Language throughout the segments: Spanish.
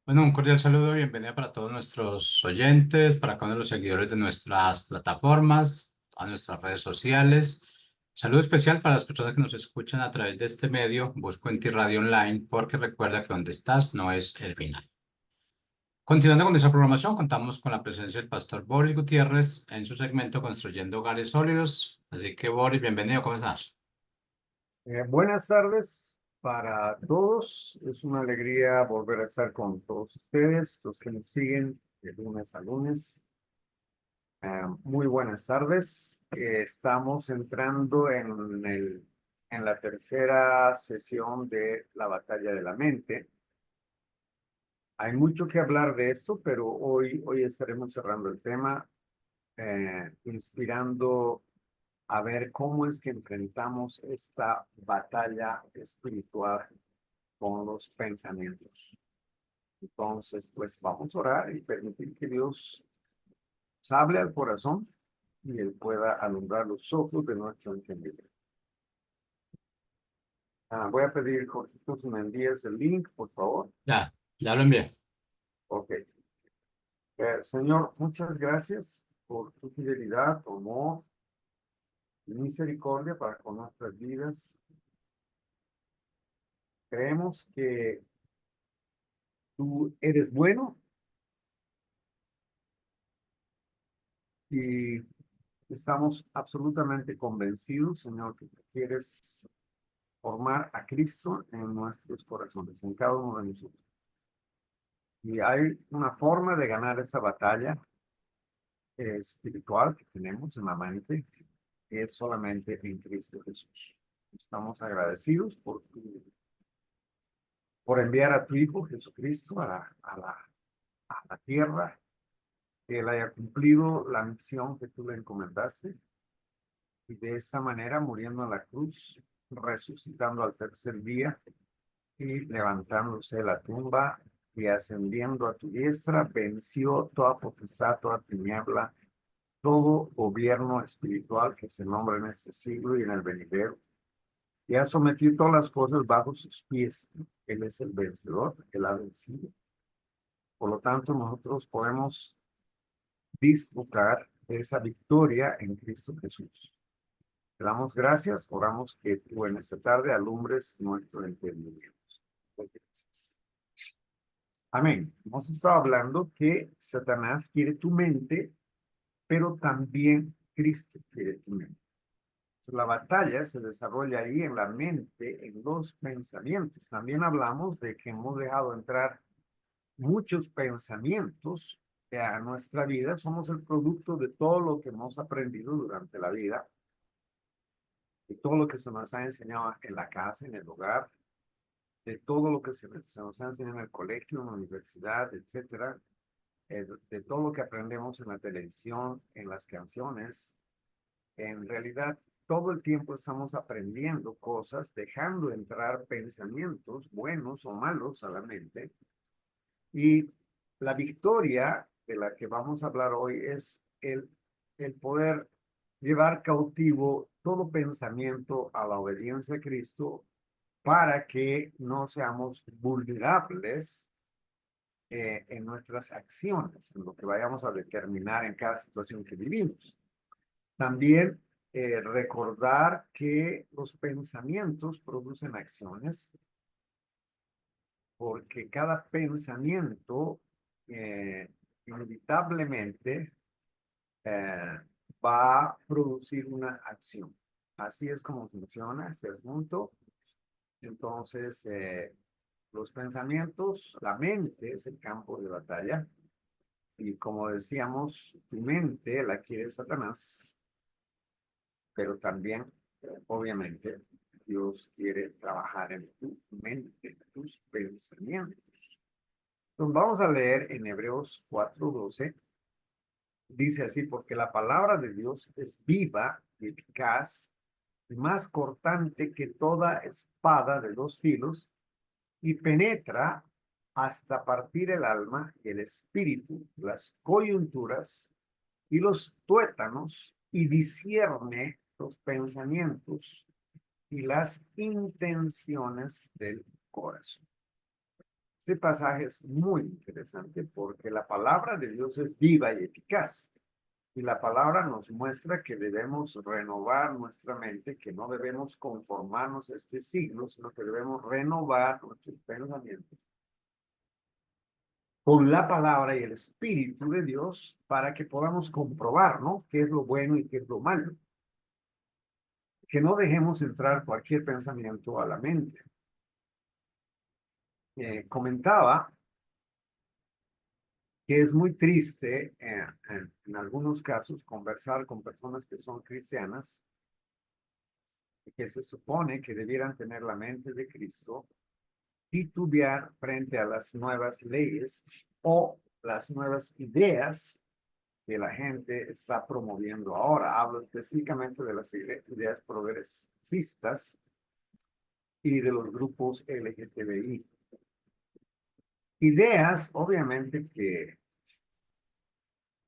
Bueno, un cordial saludo, bienvenida para todos nuestros oyentes, para cada uno de los seguidores de nuestras plataformas, a nuestras redes sociales. Saludo especial para las personas que nos escuchan a través de este medio, Busco en ti Radio Online, porque recuerda que donde estás no es el final. Continuando con nuestra programación, contamos con la presencia del pastor Boris Gutiérrez en su segmento Construyendo Hogares Sólidos. Así que, Boris, bienvenido, ¿cómo estás? Buenas tardes para todos. Es una alegría volver a estar con todos ustedes, los que nos siguen de lunes a lunes. Muy buenas tardes. Estamos entrando en la tercera sesión de la batalla de la mente. Hay mucho que hablar de esto, pero hoy estaremos cerrando el tema, inspirando a ver cómo es que enfrentamos esta batalla espiritual con los pensamientos. Entonces, pues vamos a orar y permitir que Dios nos hable al corazón y Él pueda alumbrar los ojos de nuestro entendimiento. Voy a pedir, Jorgito, si me envías el link, por favor. Ya lo envié. Ok. Señor, muchas gracias por tu fidelidad, tu amor y misericordia para con nuestras vidas. Creemos que tú eres bueno y estamos absolutamente convencidos, Señor, que tú quieres formar a Cristo en nuestros corazones, en cada uno de nosotros. Y hay una forma de ganar esa batalla espiritual que tenemos en la mente, que es solamente en Cristo Jesús. Estamos agradecidos por enviar a tu Hijo Jesucristo a la tierra, que Él haya cumplido la misión que tú le encomendaste y de esta manera muriendo en la cruz, resucitando al tercer día y levantándose de la tumba y ascendiendo a tu diestra, venció toda potestad, toda tiniebla, todo gobierno espiritual que se nombra en este siglo y en el venidero, y ha sometido todas las cosas bajo sus pies. Él es el vencedor, Él ha vencido. Por lo tanto, nosotros podemos disfrutar de esa victoria en Cristo Jesús. Te damos gracias, oramos que tú en esta tarde alumbres nuestro entendimiento. Gracias. Amén. Hemos estado hablando que Satanás quiere tu mente, pero también Cristo quiere tu mente. Entonces, la batalla se desarrolla ahí en la mente, en los pensamientos. También hablamos de que hemos dejado entrar muchos pensamientos a nuestra vida. Somos el producto de todo lo que hemos aprendido durante la vida, de todo lo que se nos ha enseñado en la casa, en el hogar, de todo lo que se nos ha enseñado en el colegio, en la universidad, etcétera, de todo lo que aprendemos en la televisión, en las canciones. En realidad, todo el tiempo estamos aprendiendo cosas, dejando entrar pensamientos buenos o malos a la mente. Y la victoria de la que vamos a hablar hoy es el poder llevar cautivo todo pensamiento a la obediencia a Cristo para que no seamos vulnerables en nuestras acciones, en lo que vayamos a determinar en cada situación que vivimos. También recordar que los pensamientos producen acciones, porque cada pensamiento inevitablemente eh, va a producir una acción. Así es como funciona este asunto. Entonces, los pensamientos, la mente es el campo de batalla. Y como decíamos, tu mente la quiere Satanás, pero también, obviamente, Dios quiere trabajar en tu mente, en tus pensamientos. Entonces, vamos a leer en Hebreos 4:12. Dice así, porque la palabra de Dios es viva y eficaz, y más cortante que toda espada de dos filos, y penetra hasta partir el alma y el espíritu, las coyunturas y los tuétanos, y discierne los pensamientos y las intenciones del corazón. Este pasaje es muy interesante porque la palabra de Dios es viva y eficaz. Y la palabra nos muestra que debemos renovar nuestra mente, que no debemos conformarnos a este siglo, sino que debemos renovar nuestros pensamientos con la palabra y el Espíritu de Dios para que podamos comprobar, ¿no? Qué es lo bueno y qué es lo malo. Que no dejemos entrar cualquier pensamiento a la mente. Comentaba que es muy triste en algunos casos conversar con personas que son cristianas y que se supone que debieran tener la mente de Cristo, titubear frente a las nuevas leyes o las nuevas ideas que la gente está promoviendo ahora. Hablo específicamente de las ideas progresistas y de los grupos LGTBI. Ideas, obviamente, que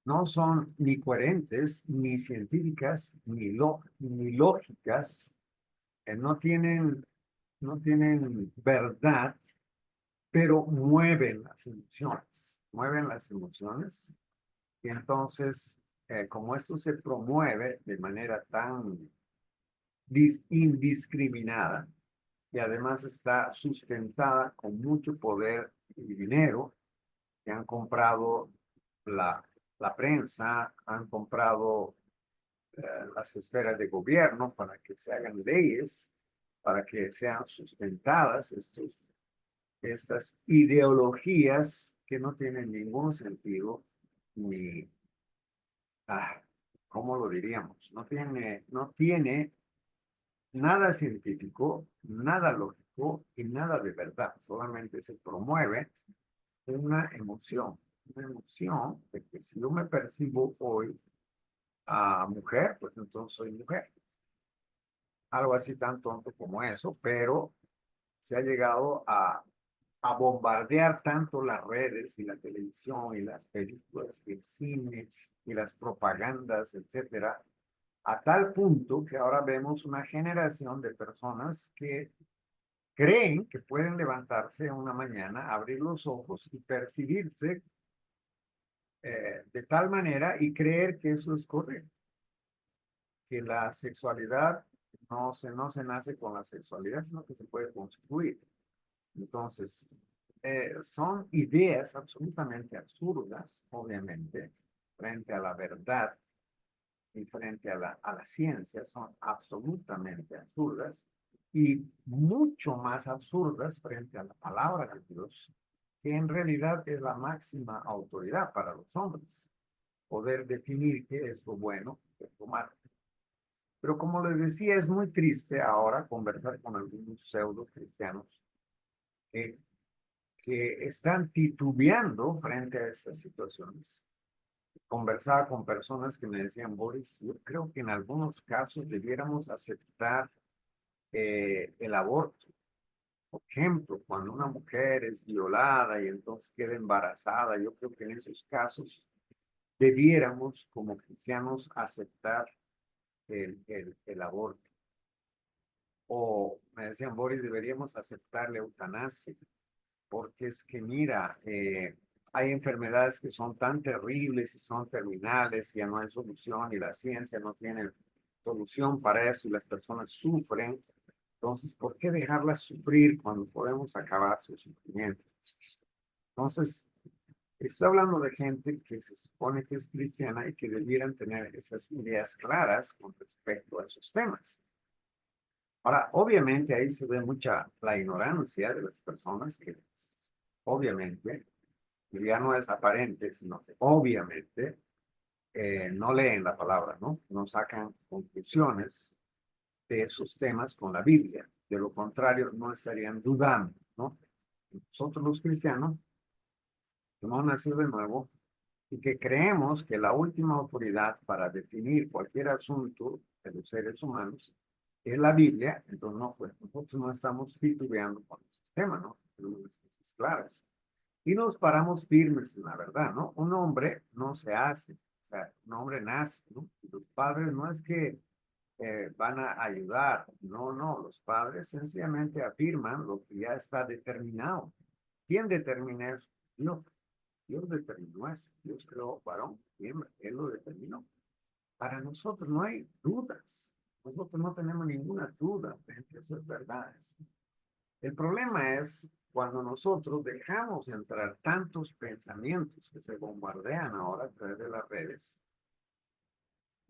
no son ni coherentes, ni científicas, ni lógicas, no tienen verdad, pero mueven las emociones, y entonces, como esto se promueve de manera tan indiscriminada, y además está sustentada con mucho poder y dinero, que han comprado la, la prensa, han comprado las esferas de gobierno para que se hagan leyes, para que sean sustentadas estas ideologías que no tienen ningún sentido, ni, ¿cómo lo diríamos? No tiene nada científico, nada lógico y nada de verdad. Solamente se promueve una emoción de que si yo me percibo hoy a mujer, pues entonces soy mujer. Algo así tan tonto como eso, pero se ha llegado a bombardear tanto las redes y la televisión y las películas y el cine y las propagandas, etcétera, a tal punto que ahora vemos una generación de personas que creen que pueden levantarse una mañana, abrir los ojos y percibirse de tal manera y creer que eso es correcto, que la sexualidad no se nace con la sexualidad, sino que se puede construir. Entonces, son ideas absolutamente absurdas, obviamente, frente a la verdad y frente a la ciencia, son absolutamente absurdas y mucho más absurdas frente a la palabra de Dios, que en realidad es la máxima autoridad para los hombres, poder definir qué es lo bueno y qué es lo malo. Pero como les decía, es muy triste ahora conversar con algunos pseudo cristianos que, que están titubeando frente a estas situaciones. Conversaba con personas que me decían, Boris, yo creo que en algunos casos debiéramos aceptar el aborto. Por ejemplo, cuando una mujer es violada y entonces queda embarazada, yo creo que en esos casos debiéramos como cristianos aceptar el aborto. O me decían, Boris, deberíamos aceptar la eutanasia, porque es que mira, hay enfermedades que son tan terribles y son terminales, y ya no hay solución, y la ciencia no tiene solución para eso, y las personas sufren. Entonces, ¿por qué dejarlas sufrir cuando podemos acabar su sufrimiento? Entonces, estoy hablando de gente que se supone que es cristiana y que debieran tener esas ideas claras con respecto a esos temas. Ahora, obviamente ahí se ve mucha la ignorancia de las personas que, obviamente, ya no es aparente, sino que obviamente no leen la palabra, ¿no? No sacan conclusiones de esos temas con la Biblia. De lo contrario, no estarían dudando, ¿no? Nosotros los cristianos, que hemos nacido de nuevo y que creemos que la última autoridad para definir cualquier asunto de los seres humanos es la Biblia, entonces no, pues nosotros no estamos titubeando con el sistema, ¿no? Tenemos las cosas claras. Y nos paramos firmes en la verdad, ¿no? Un hombre no se hace, o sea, un hombre nace, ¿no? Y los padres no es que van a ayudar, no, no, los padres sencillamente afirman lo que ya está determinado. ¿Quién determina eso? Dios. Dios determinó eso. Dios creó varón y hembra. Él lo determinó. Para nosotros no hay dudas. Nosotros no tenemos ninguna duda frente a esas verdades. El problema es cuando nosotros dejamos entrar tantos pensamientos que se bombardean ahora a través de las redes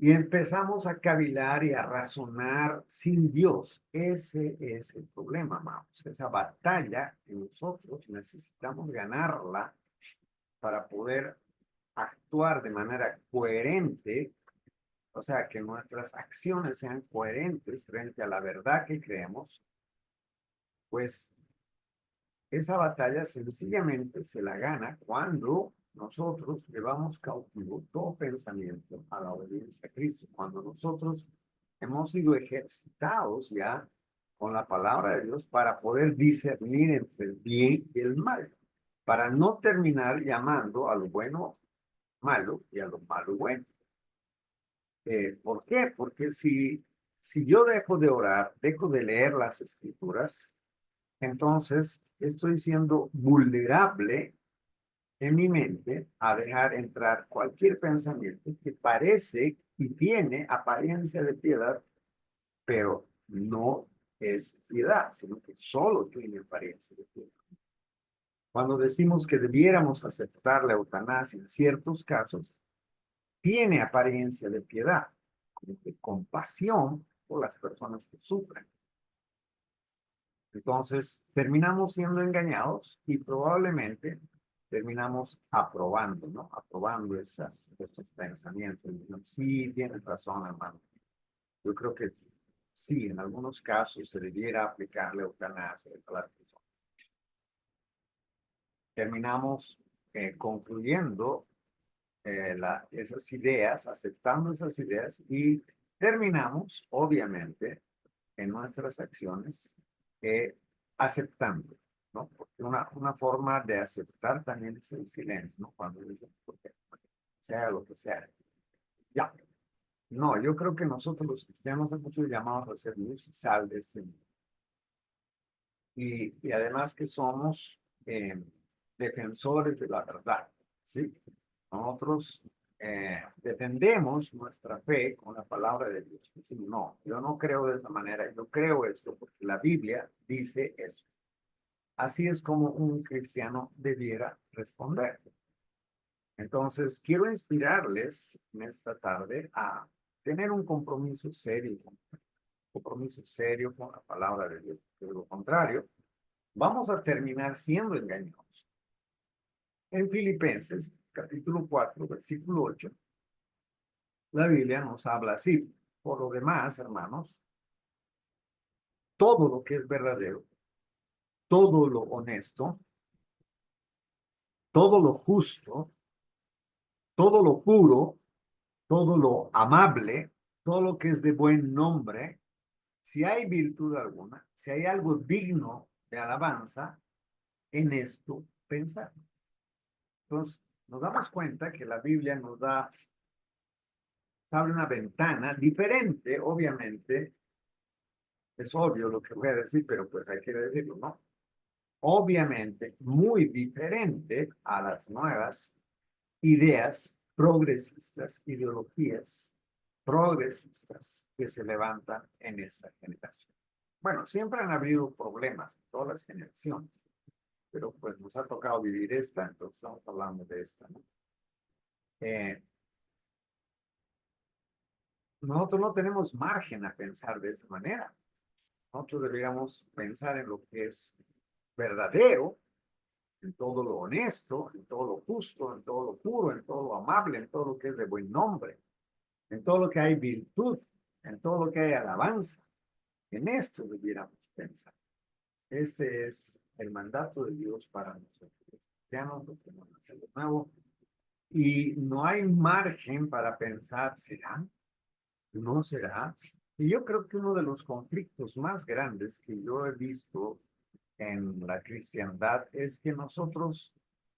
y empezamos a cavilar y a razonar sin Dios. Ese es el problema, amados. Esa batalla que nosotros necesitamos ganarla para poder actuar de manera coherente, o sea, que nuestras acciones sean coherentes frente a la verdad que creemos, pues esa batalla sencillamente se la gana cuando nosotros llevamos cautivo todo pensamiento a la obediencia a Cristo, cuando nosotros hemos sido ejercitados ya con la palabra de Dios para poder discernir entre el bien y el mal, para no terminar llamando a lo bueno malo y a lo malo bueno. ¿Por qué? Porque si yo dejo de orar, dejo de leer las escrituras, entonces estoy siendo vulnerable en mi mente a dejar entrar cualquier pensamiento que parece y tiene apariencia de piedad, pero no es piedad, sino que solo tiene apariencia de piedad. Cuando decimos que debiéramos aceptar la eutanasia en ciertos casos, tiene apariencia de piedad, como de compasión por las personas que sufren. Entonces, terminamos siendo engañados y probablemente terminamos aprobando, ¿no? Aprobando estos pensamientos. Sí, tienes razón, hermano. Yo creo que sí, en algunos casos se debiera aplicar la eutanasia a las personas. Terminamos concluyendo esas ideas, aceptando esas ideas y terminamos, obviamente, en nuestras acciones aceptando, ¿no? Porque una forma de aceptar también es el silencio, ¿no? Cuando dicen, sea lo que sea. Ya. No, yo creo que nosotros los cristianos hemos sido llamados a ser luz y sal de este mundo. Y además que somos defensores de la verdad, ¿sí? Nosotros defendemos nuestra fe con la palabra de Dios. Decimos, no, yo no creo de esa manera, yo creo esto porque la Biblia dice eso. Así es como un cristiano debiera responder. Entonces, quiero inspirarles en esta tarde a tener un compromiso serio con la palabra de Dios. De lo contrario, vamos a terminar siendo engañados. En Filipenses, capítulo 4, versículo 8, la Biblia nos habla así. Por lo demás, hermanos, todo lo que es verdadero, todo lo honesto, todo lo justo, todo lo puro, todo lo amable, todo lo que es de buen nombre, si hay virtud alguna, si hay algo digno de alabanza, en esto pensar. Entonces, nos damos cuenta que la Biblia nos abre una ventana diferente, obviamente, es obvio lo que voy a decir, pero pues hay que decirlo, ¿no? Obviamente, muy diferente a las nuevas ideas progresistas, ideologías progresistas que se levantan en esta generación. Bueno, siempre han habido problemas en todas las generaciones, pero pues nos ha tocado vivir esta, entonces estamos hablando de esta, ¿no? Nosotros no tenemos margen a pensar de esa manera. Nosotros deberíamos pensar en lo que es verdadero, en todo lo honesto, en todo lo justo, en todo lo puro, en todo lo amable, en todo lo que es de buen nombre, en todo lo que hay virtud, en todo lo que hay alabanza. En esto debiéramos pensar. Este es el mandato de Dios para nosotros, cristianos, los que nos nacen de nuevo. Y no hay margen para pensar, ¿será? ¿No será? Y yo creo que uno de los conflictos más grandes que yo he visto en la cristiandad es que nosotros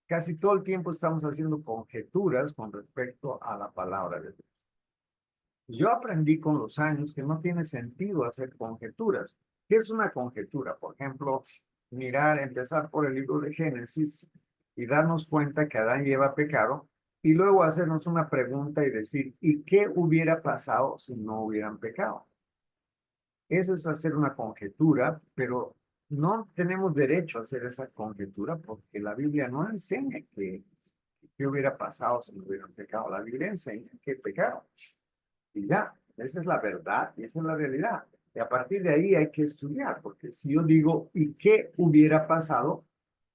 casi todo el tiempo estamos haciendo conjeturas con respecto a la palabra de Dios. Yo aprendí con los años que no tiene sentido hacer conjeturas. ¿Qué es una conjetura? Por ejemplo, empezar por el libro de Génesis y darnos cuenta que Adán y Eva pecaron y luego hacernos una pregunta y decir, ¿y qué hubiera pasado si no hubieran pecado? Eso es hacer una conjetura, pero no tenemos derecho a hacer esa conjetura porque la Biblia no enseña qué hubiera pasado si no hubieran pecado. La Biblia enseña que pecaron. Y ya, esa es la verdad y esa es la realidad. Y a partir de ahí hay que estudiar, porque si yo digo, ¿y qué hubiera pasado?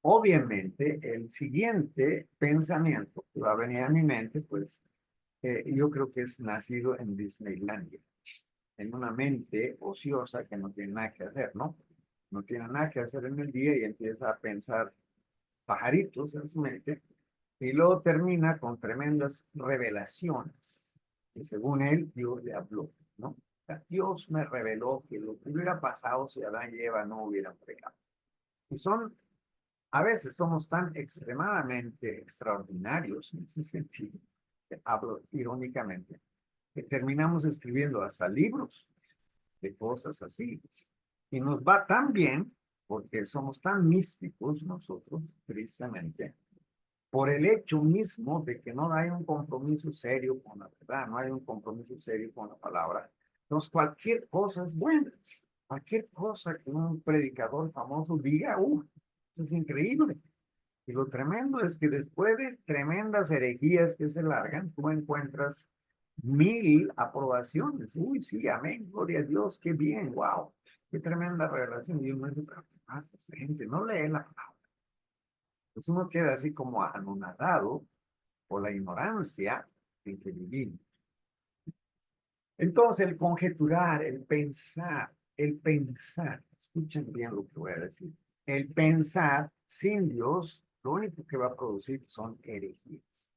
Obviamente, el siguiente pensamiento que va a venir a mi mente, pues yo creo que es nacido en Disneylandia, en una mente ociosa que no tiene nada que hacer, ¿no? No tiene nada que hacer en el día y empieza a pensar pajaritos en su mente y luego termina con tremendas revelaciones. Y según él, Dios le habló, ¿no? O sea, Dios me reveló que lo que hubiera pasado si Adán y Eva no hubieran pecado. Y a veces somos tan extremadamente extraordinarios en ese sentido, hablo irónicamente, que terminamos escribiendo hasta libros de cosas así. Y nos va tan bien, porque somos tan místicos nosotros, tristemente, por el hecho mismo de que no hay un compromiso serio con la verdad, no hay un compromiso serio con la palabra. Entonces, cualquier cosa es buena. Cualquier cosa que un predicador famoso diga, eso es increíble. Y lo tremendo es que después de tremendas herejías que se largan, tú encuentras 1000 aprobaciones. Uy, sí, amén, gloria a Dios, qué bien, wow, qué tremenda revelación. Y uno dice, pero ¿qué pasa? Esta gente no lee la palabra. Pues uno queda así como anonadado por la ignorancia en que vivimos. Entonces, el pensar, escuchen bien lo que voy a decir, el pensar sin Dios, lo único que va a producir son herejías.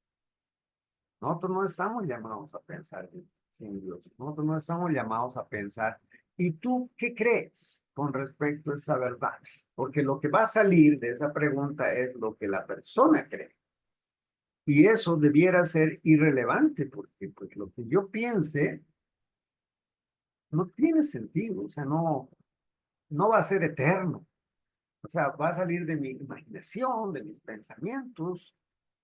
Nosotros no estamos llamados a pensar sin Dios, nosotros no estamos llamados a pensar, ¿y tú qué crees con respecto a esa verdad? Porque lo que va a salir de esa pregunta es lo que la persona cree. Y eso debiera ser irrelevante, porque pues, lo que yo piense no tiene sentido, o sea, no va a ser eterno. O sea, va a salir de mi imaginación, de mis pensamientos,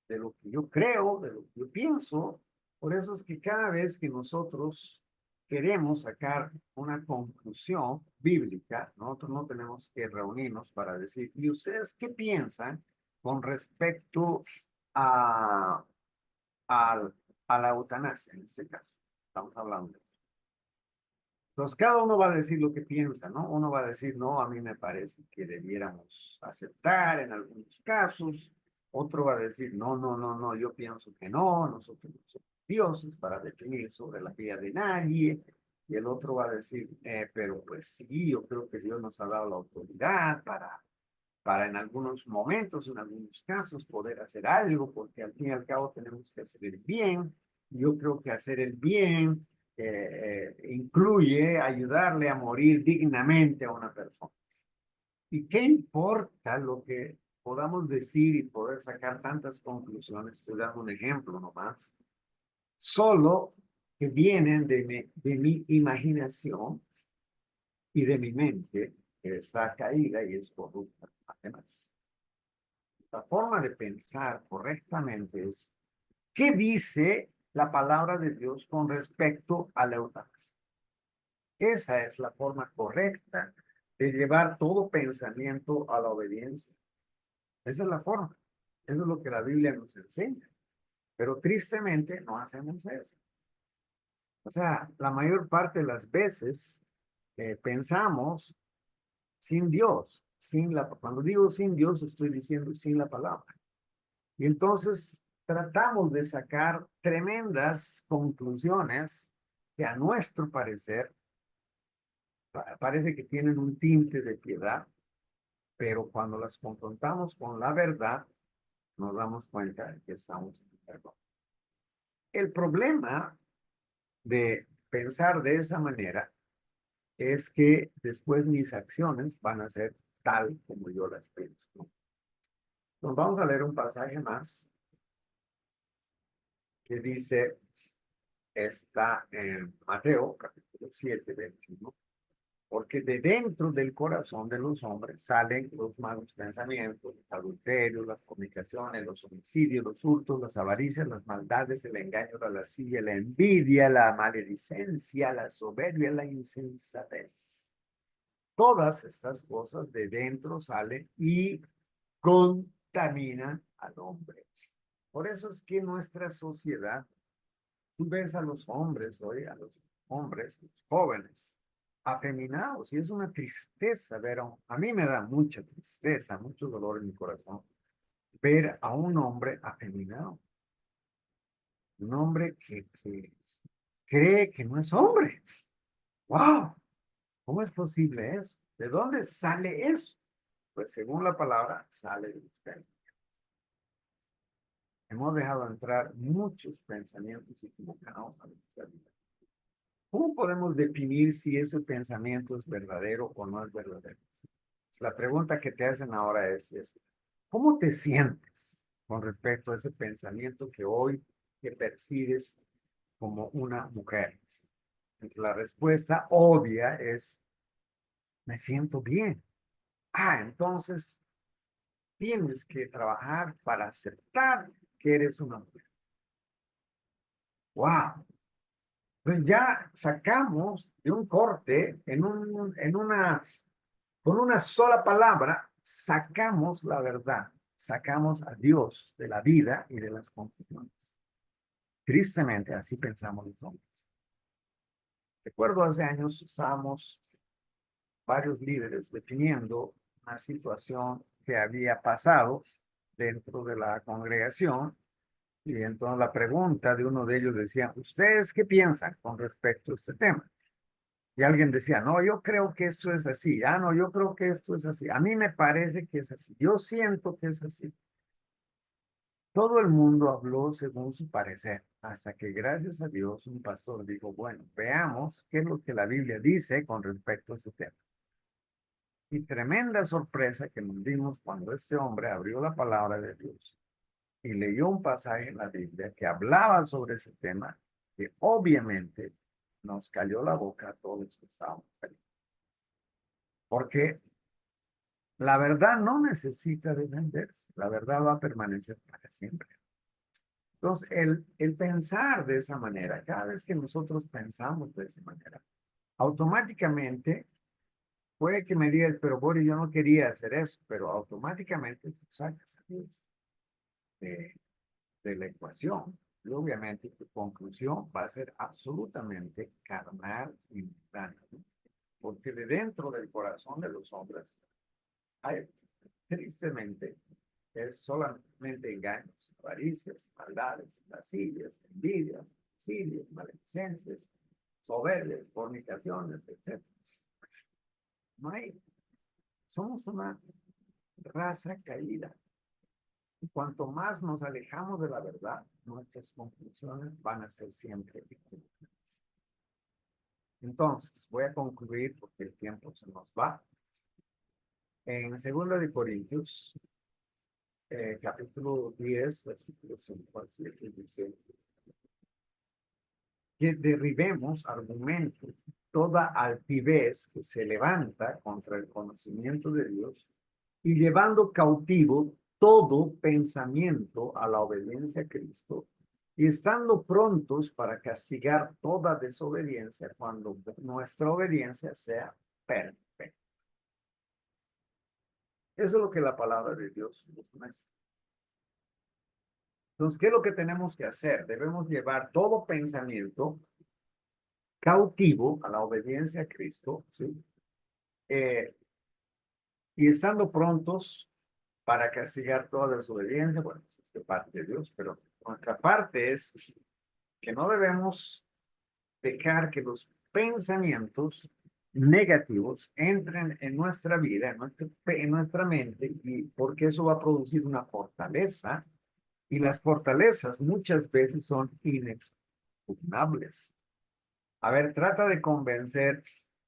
de lo que yo creo, de lo que yo pienso. Por eso es que cada vez que nosotros queremos sacar una conclusión bíblica, nosotros no tenemos que reunirnos para decir, ¿y ustedes qué piensan con respecto a, a, a la eutanasia en este caso? Estamos hablando. Entonces, cada uno va a decir lo que piensa, ¿no? Uno va a decir, no, a mí me parece que debiéramos aceptar en algunos casos. Otro va a decir, no, no, no, no, yo pienso que no, nosotros no somos dioses para definir sobre la vida de nadie. Y el otro va a decir, pero pues sí, yo creo que Dios nos ha dado la autoridad para en algunos momentos, en algunos casos, poder hacer algo, porque al fin y al cabo tenemos que hacer el bien. Yo creo que hacer el bien incluye ayudarle a morir dignamente a una persona. ¿Y qué importa lo que podamos decir y poder sacar tantas conclusiones? Estoy dando un ejemplo nomás. Solo que vienen de mi imaginación y de mi mente, que está caída y es corrupta, además. La forma de pensar correctamente es, ¿qué dice la palabra de Dios con respecto a la eutanasia? Esa es la forma correcta de llevar todo pensamiento a la obediencia. Esa es la forma. Eso es lo que la Biblia nos enseña. Pero tristemente no hacemos eso. O sea, la mayor parte de las veces pensamos sin Dios, cuando digo sin Dios estoy diciendo sin la palabra. Y entonces tratamos de sacar tremendas conclusiones que a nuestro parecer parece que tienen un tinte de piedad, pero cuando las confrontamos con la verdad, nos damos cuenta de que estamos en error. El problema de pensar de esa manera es que después mis acciones van a ser tal como yo las pienso, ¿no? Nos vamos a leer un pasaje más que dice, está en Mateo, capítulo 7, 21. Porque de dentro del corazón de los hombres salen los malos pensamientos, los adulterios, las fornicaciones, los homicidios, los hurtos, las avaricias, las maldades, el engaño, la lascivia, la envidia, la maledicencia, la soberbia, la insensatez. Todas estas cosas de dentro salen y contaminan al hombre. Por eso es que nuestra sociedad, tú ves a los hombres hoy, a los hombres, los jóvenes, afeminados, y es una tristeza ver a mí me da mucha tristeza, mucho dolor en mi corazón, ver a un hombre afeminado, un hombre que cree que no es hombre. ¡Wow! ¿Cómo es posible eso? ¿De dónde sale eso? Pues según la palabra, sale de usted. Hemos dejado entrar muchos pensamientos equivocados a nuestra vida. ¿Cómo podemos definir si ese pensamiento es verdadero o no es verdadero? La pregunta que te hacen ahora es, ¿cómo te sientes con respecto a ese pensamiento que hoy te percibes como una mujer? Entonces, la respuesta obvia es, me siento bien. Entonces tienes que trabajar para aceptar que eres una mujer. ¡Wow! Entonces ya sacamos de un corte, con una sola palabra, sacamos la verdad, sacamos a Dios de la vida y de las conclusiones. Tristemente, así pensamos los hombres. Recuerdo hace años estábamos varios líderes definiendo una situación que había pasado dentro de la congregación. Y entonces la pregunta de uno de ellos decía, ¿ustedes qué piensan con respecto a este tema? Y alguien decía, no, yo creo que esto es así. No, yo creo que esto es así. A mí me parece que es así. Yo siento que es así. Todo el mundo habló según su parecer, hasta que gracias a Dios un pastor dijo, bueno, veamos qué es lo que la Biblia dice con respecto a este tema. Y tremenda sorpresa que nos dimos cuando este hombre abrió la palabra de Dios y leyó un pasaje en la Biblia que hablaba sobre ese tema, que obviamente nos cayó la boca a todos los que estábamos ahí. Porque la verdad no necesita defenderse, la verdad va a permanecer para siempre. Entonces, el pensar de esa manera, cada vez que nosotros pensamos de esa manera, automáticamente, puede que me digas, pero Boris, yo no quería hacer eso, pero automáticamente tú sacas a Dios de, de la ecuación. Y obviamente tu conclusión va a ser absolutamente carnal y mundana, ¿no? Porque de dentro del corazón de los hombres hay, tristemente, es solamente engaños, avaricias, maldades, lascivias, envidias, exilios, maledicencias, soberbias, fornicaciones, etc. No hay, somos una raza caída. Y cuanto más nos alejamos de la verdad, nuestras conclusiones van a ser siempre equivocadas. Entonces, voy a concluir porque el tiempo se nos va. En 2 Corintios, capítulo 10, versículos 5 al 7, dice que derribemos argumentos, toda altivez que se levanta contra el conocimiento de Dios y llevando cautivo todo pensamiento a la obediencia a Cristo y estando prontos para castigar toda desobediencia cuando nuestra obediencia sea perfecta. Eso es lo que la palabra de Dios nos muestra. Entonces, ¿qué es lo que tenemos que hacer? Debemos llevar todo pensamiento cautivo a la obediencia a Cristo, ¿sí? Y estando prontos para castigar toda desobediencia, bueno, pues es de parte de Dios, pero nuestra parte es que no debemos dejar que los pensamientos negativos entren en nuestra vida, en nuestra mente, y porque eso va a producir una fortaleza, y las fortalezas muchas veces son inexpugnables. A ver, trata de convencer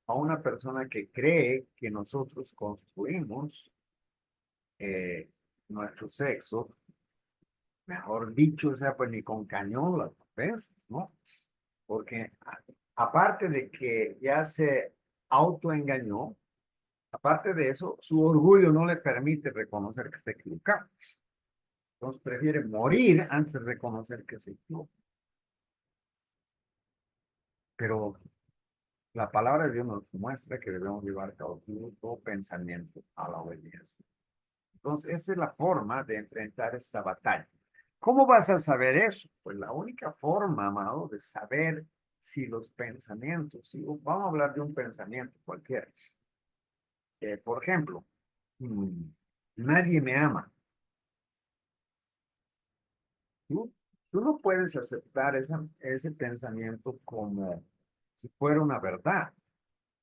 a una persona que cree que nosotros construimos nuestro sexo, mejor dicho, o sea, pues ni con cañón las veces, ¿no? Porque aparte de que ya se autoengañó. Aparte de eso, su orgullo no le permite reconocer que está equivocado. Entonces prefiere morir antes de reconocer que se equivocó. Pero la palabra de Dios nos muestra que debemos llevar cautivo todo pensamiento a la obediencia. Entonces, esa es la forma de enfrentar esta batalla. ¿Cómo vas a saber eso? Pues la única forma, amado, de saber si los pensamientos, si vamos a hablar de un pensamiento cualquiera. Por ejemplo, mm, nadie me ama. Tú no puedes aceptar ese pensamiento como si fuera una verdad.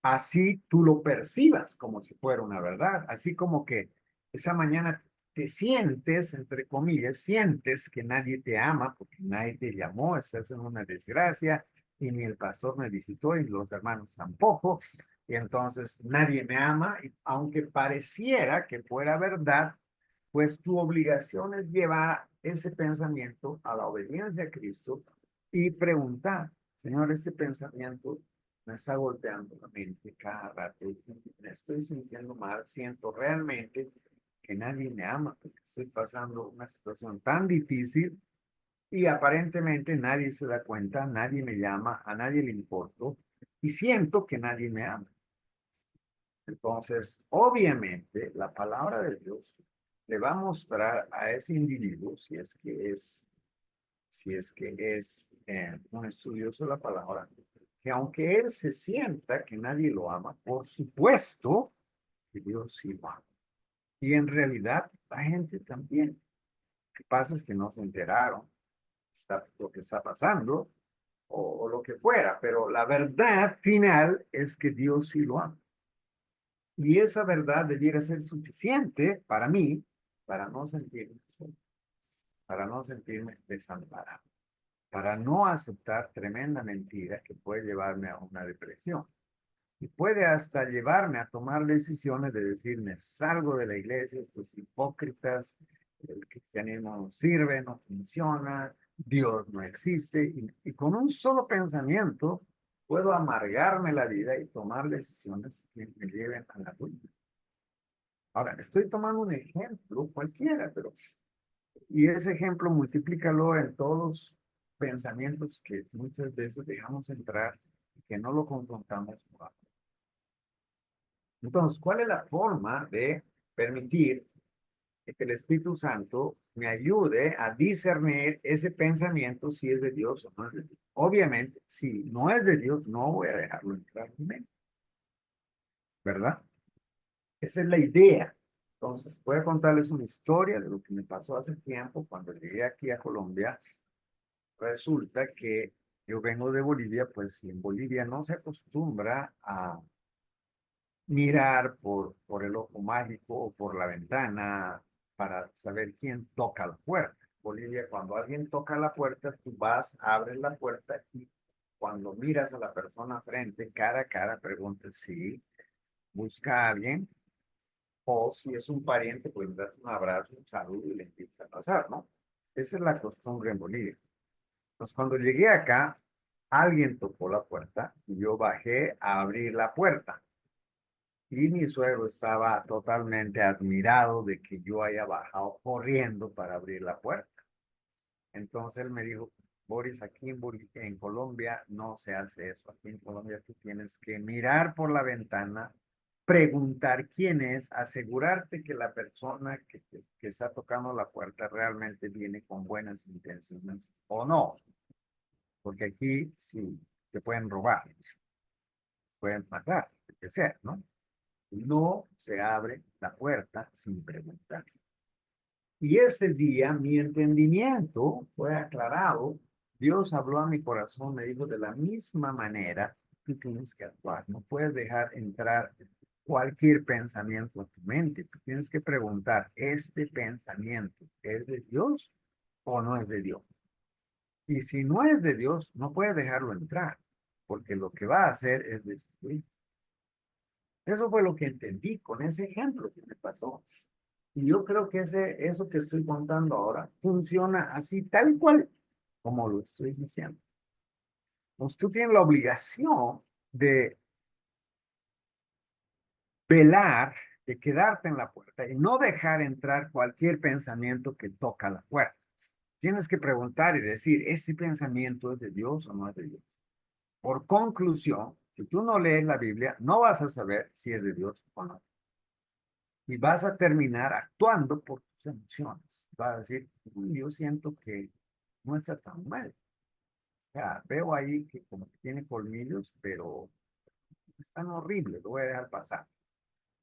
Así tú lo percibas como si fuera una verdad. Así como que esa mañana te sientes, entre comillas, sientes que nadie te ama porque nadie te llamó, estás en una desgracia y ni el pastor me visitó y los hermanos tampoco. Y entonces nadie me ama, y aunque pareciera que fuera verdad, pues tu obligación es llevar ese pensamiento a la obediencia a Cristo y preguntar, Señor, este pensamiento me está golpeando la mente cada rato, me estoy sintiendo mal, siento realmente que nadie me ama, porque estoy pasando una situación tan difícil y aparentemente nadie se da cuenta, nadie me llama, a nadie le importo y siento que nadie me ama. Entonces, obviamente, la palabra de Dios le va a mostrar a ese individuo, si es que es un estudioso de la palabra, que aunque él se sienta que nadie lo ama, por supuesto que Dios sí lo ama. Y en realidad la gente también. Lo que pasa es que no se enteraron lo que está pasando o lo que fuera, pero la verdad final es que Dios sí lo ama. Y esa verdad debiera ser suficiente para mí, para no sentirme solo, para no sentirme desamparado, para no aceptar tremenda mentira que puede llevarme a una depresión. Y puede hasta llevarme a tomar decisiones de decirme, salgo de la iglesia, estos hipócritas, el cristianismo no sirve, no funciona, Dios no existe. Y con un solo pensamiento puedo amargarme la vida y tomar decisiones que me lleven a la ruina. Ahora, estoy tomando un ejemplo cualquiera, pero y ese ejemplo multiplícalo en todos los pensamientos que muchas veces dejamos entrar y que no lo confrontamos. Entonces, ¿cuál es la forma de permitir que el Espíritu Santo me ayude a discernir ese pensamiento si es de Dios o no es de Dios? Obviamente, si no es de Dios, no voy a dejarlo entrar en mi mente, ¿verdad? Esa es la idea. Entonces, voy a contarles una historia de lo que me pasó hace tiempo cuando llegué aquí a Colombia. Resulta que yo vengo de Bolivia, pues si en Bolivia no se acostumbra a mirar por el ojo mágico o por la ventana para saber quién toca la puerta. Bolivia, cuando alguien toca la puerta, tú vas, abres la puerta y cuando miras a la persona frente, cara a cara, preguntas si busca a alguien o si es un pariente, pues le das un abrazo, un saludo y le empiezas a pasar, ¿no? Esa es la costumbre en Bolivia. Pues cuando llegué acá, alguien tocó la puerta y yo bajé a abrir la puerta. Y mi suegro estaba totalmente admirado de que yo haya bajado corriendo para abrir la puerta. Entonces él me dijo, Boris, aquí en Colombia no se hace eso. Aquí en Colombia tú tienes que mirar por la ventana, preguntar quién es, asegurarte que la persona que está tocando la puerta realmente viene con buenas intenciones o no. Porque aquí sí te pueden robar, pueden matar, lo que sea, ¿no? No se abre la puerta sin preguntar. Y ese día mi entendimiento fue aclarado. Dios habló a mi corazón, me dijo, de la misma manera, tú tienes que actuar. No puedes dejar entrar cualquier pensamiento a tu mente. Tú tienes que preguntar, ¿este pensamiento es de Dios o no es de Dios? Y si no es de Dios, no puedes dejarlo entrar, porque lo que va a hacer es destruir. Eso fue lo que entendí con ese ejemplo que me pasó. Y yo creo que eso que estoy contando ahora funciona así, tal cual como lo estoy diciendo. Pues tú tienes la obligación de velar, de quedarte en la puerta y no dejar entrar cualquier pensamiento que toca la puerta. Tienes que preguntar y decir, ¿este pensamiento es de Dios o no es de Dios? Por conclusión, si tú no lees la Biblia, no vas a saber si es de Dios o no. Y vas a terminar actuando por tus emociones. Vas a decir, yo siento que no está tan mal. O sea, veo ahí que como que tiene colmillos, pero es tan horrible, lo voy a dejar pasar.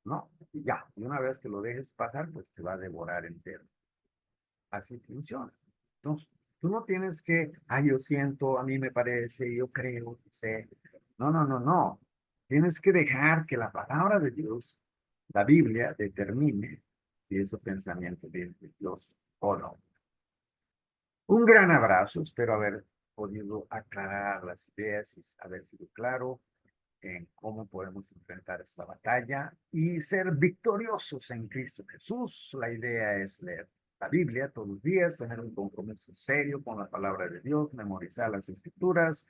No, y ya, y una vez que lo dejes pasar, pues te va a devorar entero. Así funciona. Entonces, tú no tienes que, yo siento, a mí me parece, yo creo, sé. No, no, no, no. Tienes que dejar que la palabra de Dios, la Biblia, determine si ese pensamiento viene de Dios o no. Un gran abrazo, espero haber podido aclarar las ideas y haber sido claro en cómo podemos enfrentar esta batalla y ser victoriosos en Cristo Jesús. La idea es leer la Biblia todos los días, tener un compromiso serio con la palabra de Dios, memorizar las escrituras,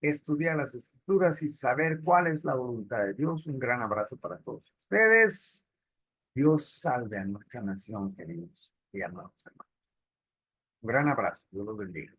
estudiar las escrituras y saber cuál es la voluntad de Dios. Un gran abrazo para todos ustedes. Dios salve a nuestra nación, queridos y amados hermanos. Un gran abrazo. Dios los bendiga.